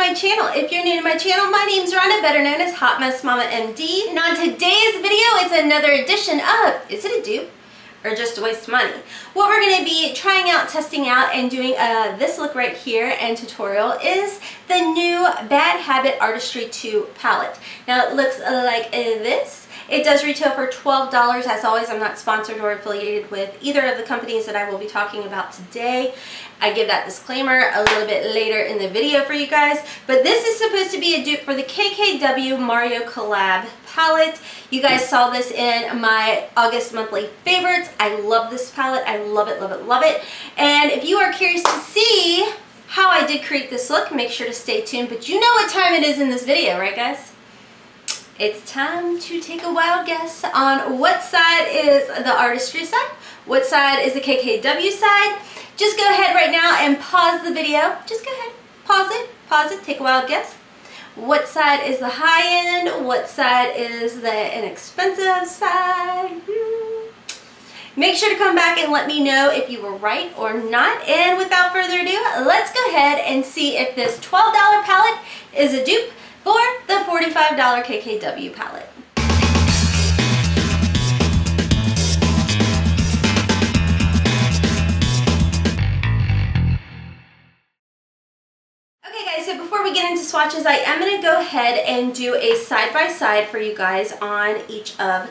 my channel. If you're new to my channel, my name's Rhonda, better known as Hotmess Momma MD. And on today's video, it's another edition of, is it a dupe or just a waste of money? What we're going to be trying out, testing out, and doing this look right here and tutorial is the new Bad Habit Artistry 2 palette. Now it looks like this. It does retail for $12. As always, I'm not sponsored or affiliated with either of the companies that I will be talking about today. I give that disclaimer a little bit later in the video for you guys. But this is supposed to be a dupe for the KKW Mario Collab palette. You guys saw this in my August monthly favorites. I love this palette. I love it, love it, love it. And if you are curious to see how I did create this look, make sure to stay tuned. But you know what time it is in this video, right guys? It's time to take a wild guess on what side is the artistry side, what side is the KKW side. Just go ahead right now and pause the video. Just go ahead, pause it, take a wild guess. What side is the high end? What side is the inexpensive side? Make sure to come back and let me know if you were right or not. And without further ado, let's go ahead and see if this $12 palette is a dupe for the $45 KKW palette. Okay guys, so before we get into swatches, I am going to go ahead and do a side-by-side for you guys on each of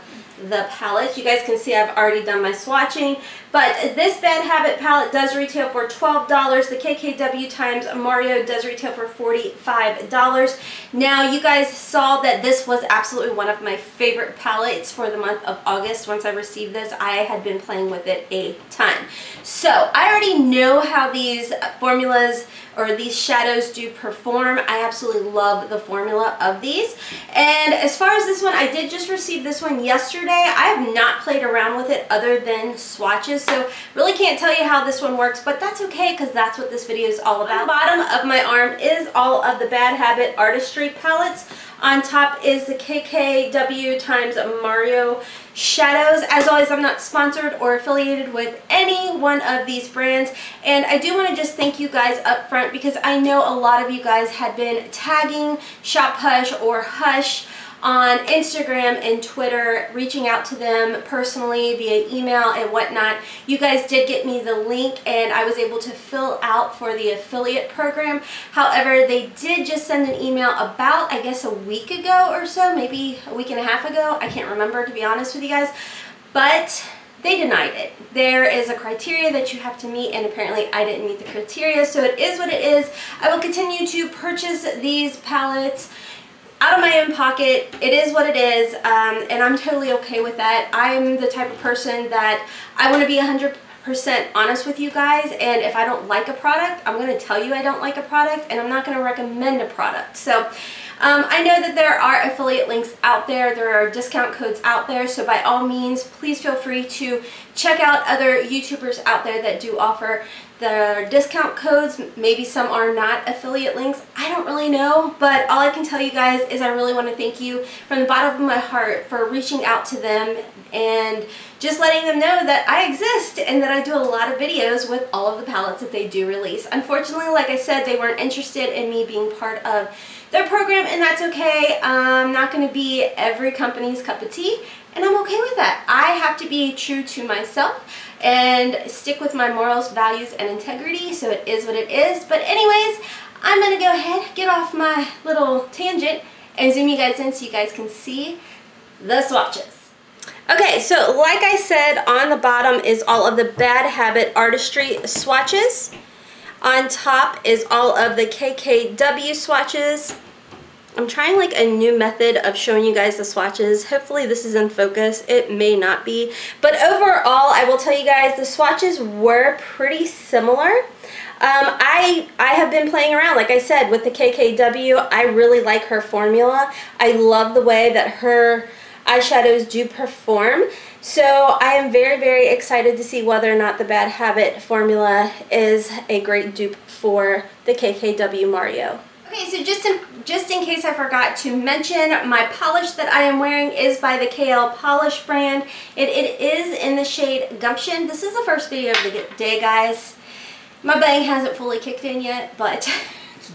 the palettes. You guys can see I've already done my swatching, but this Bad Habit palette does retail for $12. The KKW times Mario does retail for $45. Now you guys saw that this was absolutely one of my favorite palettes for the month of August. Once I received this, I had been playing with it a ton. So I already know how these formulas or these shadows do perform. I absolutely love the formula of these. And as far as this one, I did just receive this one yesterday. I have not played around with it other than swatches, so really can't tell you how this one works, but that's okay because that's what this video is all about. On the bottom of my arm is all of the Bad Habit Artistry palettes. On top is the KKW times Mario shadows. As always, I'm not sponsored or affiliated with any one of these brands, and I do want to just thank you guys up front because I know a lot of you guys had been tagging Shop Hush or Hush on Instagram and Twitter, reaching out to them personally via email and whatnot. You guys did get me the link and I was able to fill out for the affiliate program. However, they did just send an email about, I guess, a week ago or so, maybe a week and a half ago. I can't remember, to be honest with you guys, but they denied it. There is a criteria that you have to meet, and apparently I didn't meet the criteria, so it is what it is. I will continue to purchase these palettes out of my own pocket. It is what it is, and I'm totally okay with that. I'm the type of person that I want to be 100% honest with you guys, and if I don't like a product, I'm going to tell you I don't like a product, and I'm not going to recommend a product. So I know that there are affiliate links out there, there are discount codes out there, so by all means, please feel free to check out other YouTubers out there that do offer the discount codes. Maybe some are not affiliate links. I don't really know, but all I can tell you guys is I really want to thank you from the bottom of my heart for reaching out to them and just letting them know that I exist and that I do a lot of videos with all of the palettes that they do release. Unfortunately, like I said, they weren't interested in me being part of their program, and that's okay. I'm not going to be every company's cup of tea, and I'm okay with that. I have to be true to myself and stick with my morals, values, and integrity, so it is what it is. But anyways, I'm going to go ahead, get off my little tangent, and zoom you guys in so you guys can see the swatches. Okay, so like I said, on the bottom is all of the Bad Habit Artistry swatches. On top is all of the KKW swatches. I'm trying like a new method of showing you guys the swatches. Hopefully this is in focus. It may not be. But overall, I will tell you guys the swatches were pretty similar. I have been playing around, like I said, with the KKW. I really like her formula. I love the way that her eyeshadows do perform. So I am very, very excited to see whether or not the Bad Habit formula is a great dupe for the KKW Mario. Okay, so just in case I forgot to mention, my polish that I am wearing is by the KL Polish brand. It is in the shade Gumption. This is the first video of the day, guys. My bang hasn't fully kicked in yet, but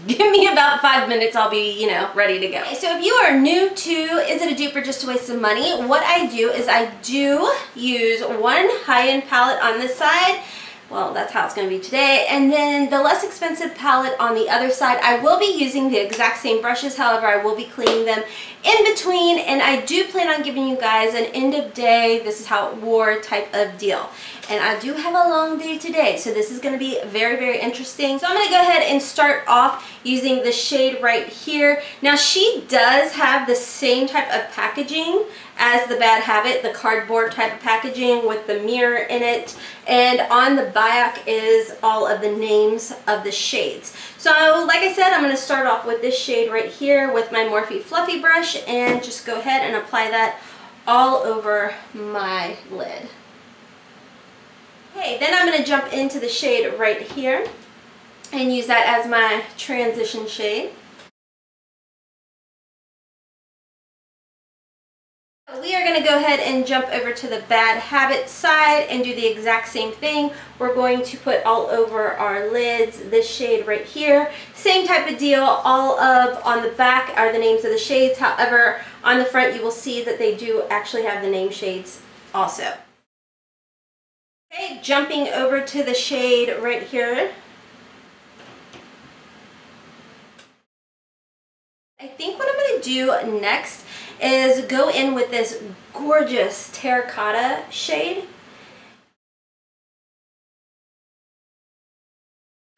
give me about 5 minutes, I'll be, you know, ready to go. Okay, so if you are new to Is It a Dupe or Just a Waste of Money, what I do is I do use one high-end palette on this side. Well, that's how it's going to be today. And then the less expensive palette on the other side. I will be using the exact same brushes, however, I will be cleaning them in between. And I do plan on giving you guys an end of day, this is how it wore type of deal. And I do have a long day today, so this is going to be very, very interesting. So I'm going to go ahead and start off using the shade right here. Now, she does have the same type of packaging as the Bad Habit, the cardboard type of packaging with the mirror in it. And on the back is all of the names of the shades. So like I said, I'm going to start off with this shade right here with my Morphe Fluffy brush and just go ahead and apply that all over my lid. Okay, then I'm going to jump into the shade right here and use that as my transition shade. We are going to go ahead and jump over to the Bad Habit side and do the exact same thing. We're going to put all over our lids this shade right here. Same type of deal. All of on the back are the names of the shades. However, on the front you will see that they do actually have the name shades also. Okay, jumping over to the shade right here. I think what I'm going to do next is go in with this gorgeous terracotta shade.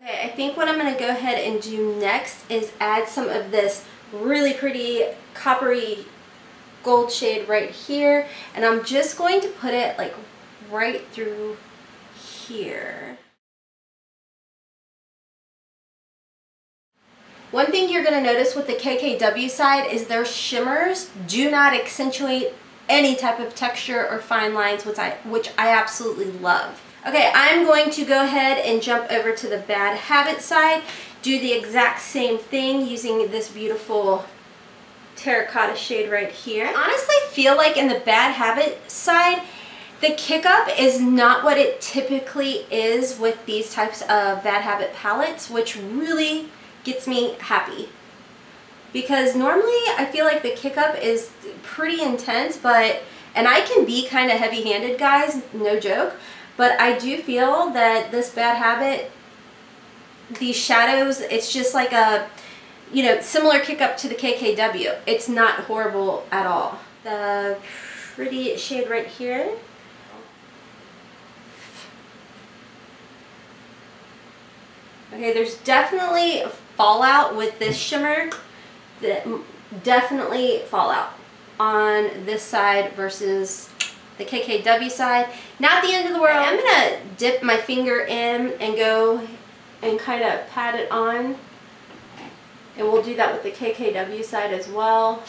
Okay, I think what I'm going to go ahead and do next is add some of this really pretty coppery gold shade right here, and I'm just going to put it like right through here. One thing you're going to notice with the KKW side is their shimmers do not accentuate any type of texture or fine lines, which I absolutely love. Okay, I'm going to go ahead and jump over to the Bad Habit side, do the exact same thing using this beautiful terracotta shade right here. I honestly feel like in the Bad Habit side, the kick up is not what it typically is with these types of Bad Habit palettes, which really gets me happy. Because normally I feel like the kick up is pretty intense, and I can be kind of heavy-handed, guys, no joke, but I do feel that this Bad Habit, these shadows, it's just like a, you know, similar kick up to the KKW. It's not horrible at all. The pretty shade right here. Okay, there's definitely fallout with this shimmer, definitely fallout on this side versus the KKW side. Not the end of the world. I'm gonna dip my finger in and go and kind of pat it on, and we'll do that with the KKW side as well.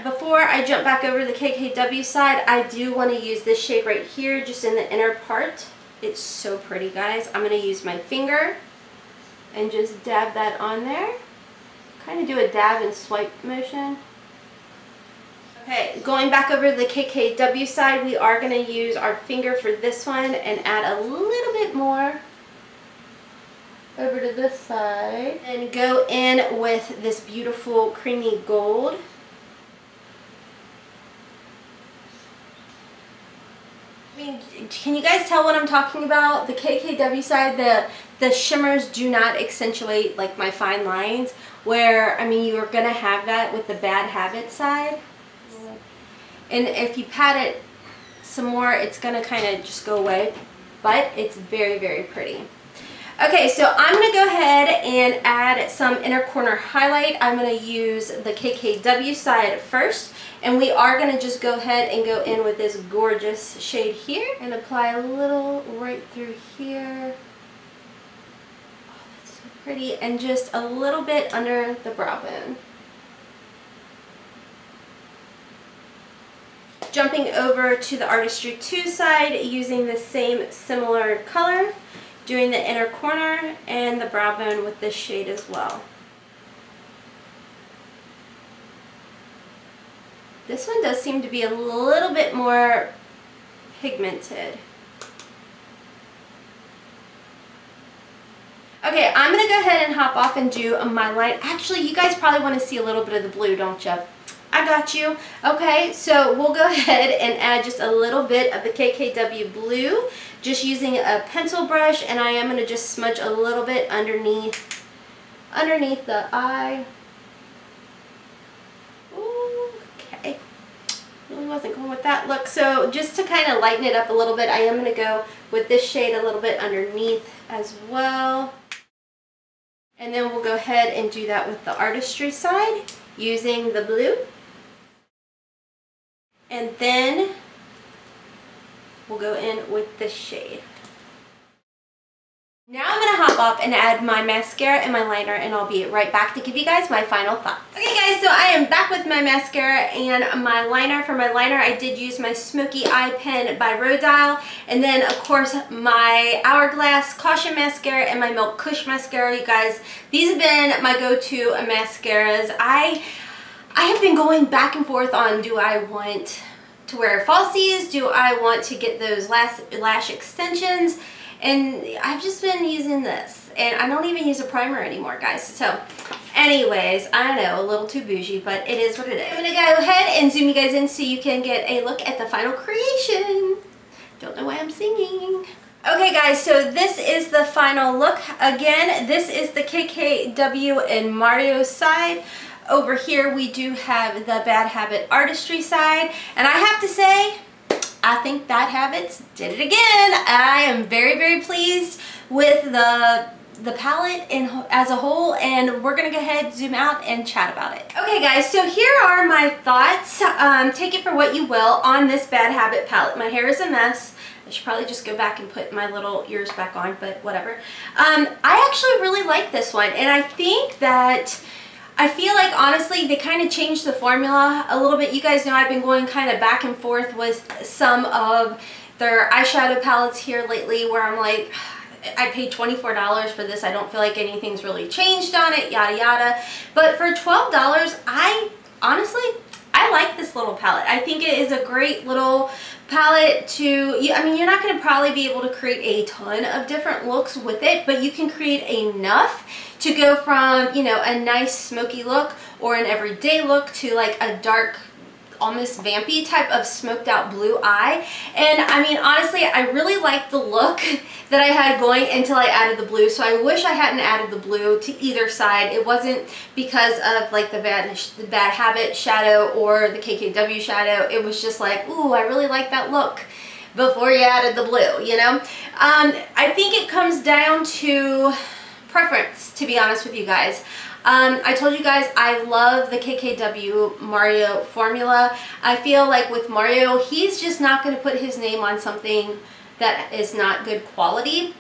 Before I jump back over to the KKW side, I do want to use this shade right here just in the inner part. It's so pretty, guys. I'm gonna use my finger and just dab that on there. Kind of do a dab and swipe motion. Okay, going back over to the KKW side, we are going to use our finger for this one and add a little bit more over to this side. And go in with this beautiful creamy gold. I mean, can you guys tell what I'm talking about? The KKW side, the shimmers do not accentuate like my fine lines, where, I mean, you're going to have that with the Bad Habit side. And if you pat it some more, it's going to kind of just go away, but it's very, very pretty. Okay, so I'm going to go ahead and add some inner corner highlight. I'm going to use the KKW side first, and we are going to just go ahead and go in with this gorgeous shade here and apply a little right through here. Oh, that's so pretty, and just a little bit under the brow bone. Jumping over to the Artistry 2 side, using the same similar color, doing the inner corner and the brow bone with this shade as well. This one does seem to be a little bit more pigmented. Okay, I'm going to go ahead and hop off and do my line. Actually, you guys probably want to see a little bit of the blue, don't you? I got you. Okay, so we'll go ahead and add just a little bit of the KKW blue, just using a pencil brush, and I am going to just smudge a little bit underneath the eye. Ooh, okay. Really wasn't going with that look. So just to kind of lighten it up a little bit, I am going to go with this shade a little bit underneath as well. And then we'll go ahead and do that with the artistry side using the blue. And then we'll go in with this shade. Now I'm going to hop off and add my mascara and my liner, and I'll be right back to give you guys my final thoughts. Okay guys, so I am back with my mascara and my liner. For my liner, I did use my Smoky Eye Pen by RHONDA, and then of course my Hourglass Caution Mascara and my Milk Kush Mascara. You guys, these have been my go-to mascaras. I have been going back and forth on, do I want to wear falsies? Do I want to get those lash extensions? And I've just been using this, and I don't even use a primer anymore, guys. So anyways, I know, a little too bougie, but it is what it is. I'm gonna go ahead and zoom you guys in so you can get a look at the final creation. Don't know why I'm singing. Okay guys, so this is the final look. Again, this is the KKW and Mario side. Over here we do have the Bad Habit Artistry side, and I have to say, I think Bad Habits did it again. I am very, very pleased with the palette as a whole, and we're gonna go ahead, zoom out, and chat about it. Okay guys, so here are my thoughts. Take it for what you will on this Bad Habit palette. My hair is a mess. I should probably just go back and put my little ears back on, but whatever. I actually really like this one, and I think that I feel like, honestly, they kind of changed the formula a little bit. You guys know I've been going kind of back and forth with some of their eyeshadow palettes here lately, where I'm like, I paid $24 for this. I don't feel like anything's really changed on it, yada yada. But for $12, honestly, I like this little palette. I think it is a great little palette to, I mean, you're not going to probably be able to create a ton of different looks with it, but you can create enough to go from, you know, a nice smoky look or an everyday look to like a dark, almost vampy type of smoked out blue eye. And I mean, honestly, I really like the look that I had going until I added the blue. So I wish I hadn't added the blue to either side. It wasn't because of like the bad Habit shadow or the KKW shadow. It was just like, ooh, I really like that look before you added the blue, you know? I think it comes down to preference, to be honest with you guys. I told you guys I love the KKW Mario formula. I feel like with Mario, he's just not going to put his name on something that is not good quality.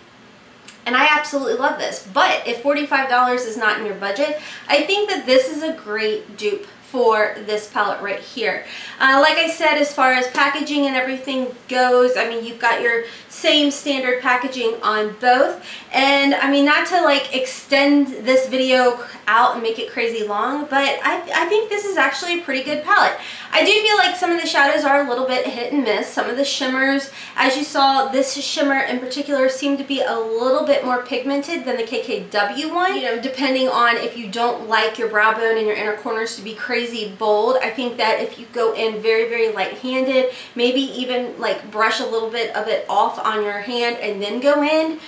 And I absolutely love this. But if $45 is not in your budget, I think that this is a great dupe for this palette right here. Like I said, as far as packaging and everything goes, I mean, you've got your same standard packaging on both. And I mean, not to like extend this video out and make it crazy long, but I think this is actually a pretty good palette. I do feel like some of the shadows are a little bit hit and miss. Some of the shimmers, as you saw, this shimmer in particular seemed to be a little bit more pigmented than the KKW one. You know, depending on if you don't like your brow bone and your inner corners to be crazy bold, I think that if you go in very, very light-handed, maybe even like brush a little bit of it off on your hand and then go in,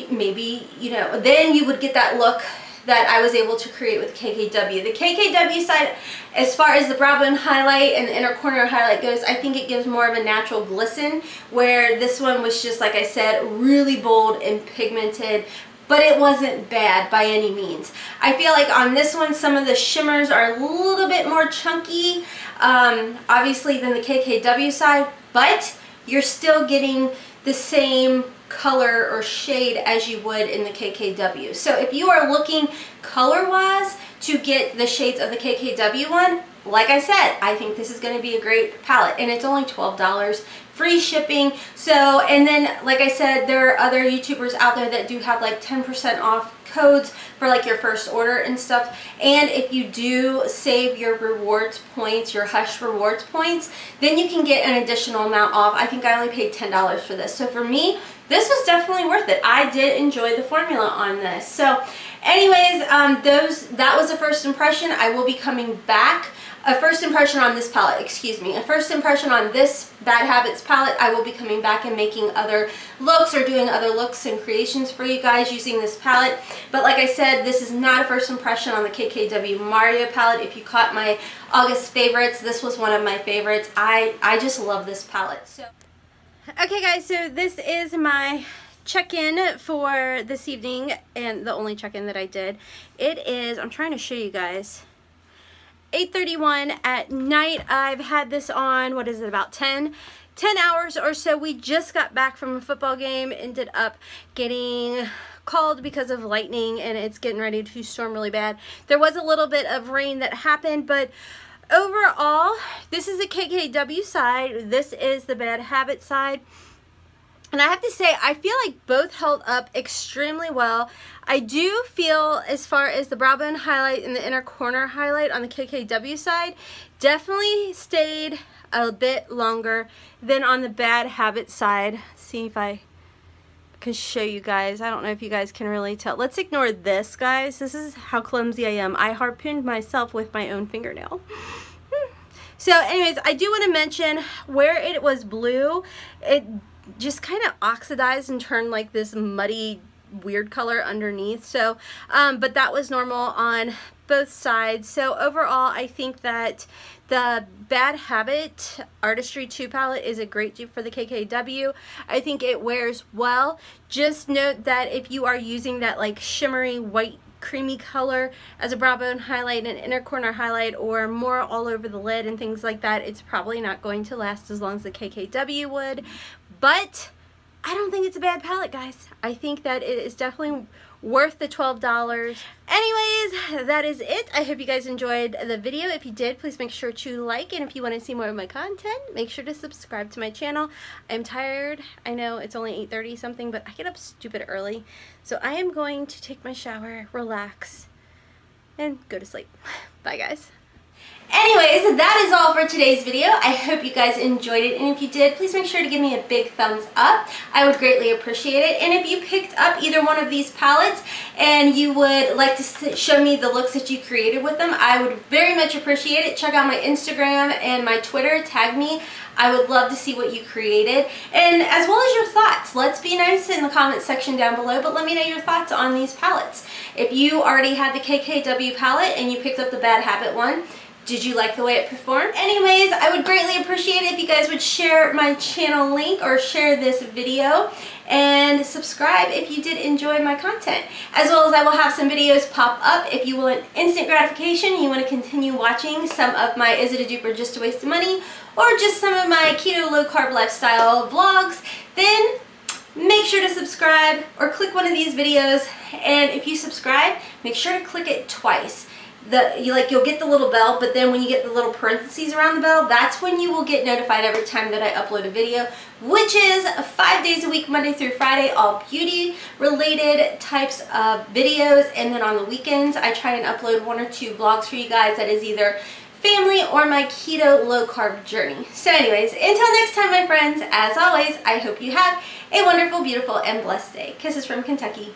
maybe, you know, then you would get that look that I was able to create with KKW. The KKW side, as far as the brow bone highlight and the inner corner highlight goes, I think it gives more of a natural glisten, where this one was just, like I said, really bold and pigmented, but it wasn't bad by any means. I feel like on this one, some of the shimmers are a little bit more chunky, obviously, than the KKW side, but you're still getting the same color or shade as you would in the KKW. So if you are looking color-wise to get the shades of the KKW one, like I said, I think this is going to be a great palette, and it's only $12, free shipping. So, and then like I said, there are other YouTubers out there that do have like 10% off codes for like your first order and stuff. And if you do save your rewards points, your Hush rewards points, then you can get an additional amount off. I think I only paid $10 for this. So for me, this was definitely worth it. I did enjoy the formula on this. So anyways, that was a first impression. I will be coming back. A first impression on this palette, excuse me. A first impression on this Bad Habits palette. I will be coming back and making other looks or doing other looks and creations for you guys using this palette. But like I said, this is not a first impression on the KKW Mario palette. If you caught my August favorites, this was one of my favorites. I just love this palette. So, okay guys, so this is my check-in for this evening, and the only check-in that I did. It is, I'm trying to show you guys, 8:31 at night. I've had this on, what is it, about 10 hours or so. We just got back from a football game, ended up getting called because of lightning, and it's getting ready to storm really bad. There was a little bit of rain that happened, but overall, this is the KKW side, this is the Bad Habit side. And I have to say, I feel like both held up extremely well. I do feel, as far as the brow bone highlight and the inner corner highlight on the KKW side, definitely stayed a bit longer than on the Bad Habit side. See if I can show you guys. I don't know if you guys can really tell. Let's ignore this, guys. This is how clumsy I am. I harpooned myself with my own fingernail. So anyways, I do want to mention where it was blue, it just kind of oxidized and turned like this muddy weird color underneath. So but that was normal on both sides. So overall, I think that the Bad Habit Artistry 2 palette is a great dupe for the KKW. I think it wears well. Just note that if you are using that like shimmery white creamy color as a brow bone highlight and inner corner highlight, or more all over the lid and things like that, it's probably not going to last as long as the KKW would. But I don't think it's a bad palette, guys. I think that it is definitely worth the $12. Anyways, that is it. I hope you guys enjoyed the video. If you did, please make sure to like, and if you want to see more of my content, make sure to subscribe to my channel. I'm tired. I know it's only 8:30 something, but I get up stupid early. So I am going to take my shower, relax, and go to sleep. Bye, guys. Anyways, that is all for today's video. I hope you guys enjoyed it, and if you did, please make sure to give me a big thumbs up. I would greatly appreciate it. And if you picked up either one of these palettes and you would like to show me the looks that you created with them, I would very much appreciate it. Check out my Instagram and my Twitter. Tag me. I would love to see what you created, and as well as your thoughts. Let's be nice in the comment section down below, but let me know your thoughts on these palettes. If you already had the KKW palette and you picked up the Bad Habit one, did you like the way it performed? Anyways, I would greatly appreciate it if you guys would share my channel link or share this video, and subscribe if you did enjoy my content. As well as I will have some videos pop up if you want instant gratification and you want to continue watching some of my Is It a Dupe or Just a Waste of Money, or just some of my keto low carb lifestyle vlogs, then make sure to subscribe or click one of these videos. And if you subscribe, make sure to click it twice. You'll get the little bell, but then when you get the little parentheses around the bell, that's when you will get notified every time that I upload a video, which is 5 days a week, Monday through Friday, all beauty related types of videos. And then on the weekends, I try and upload 1 or 2 vlogs for you guys that is either family or my keto low carb journey. So anyways, until next time, my friends, as always, I hope you have a wonderful, beautiful, and blessed day. Kisses from Kentucky.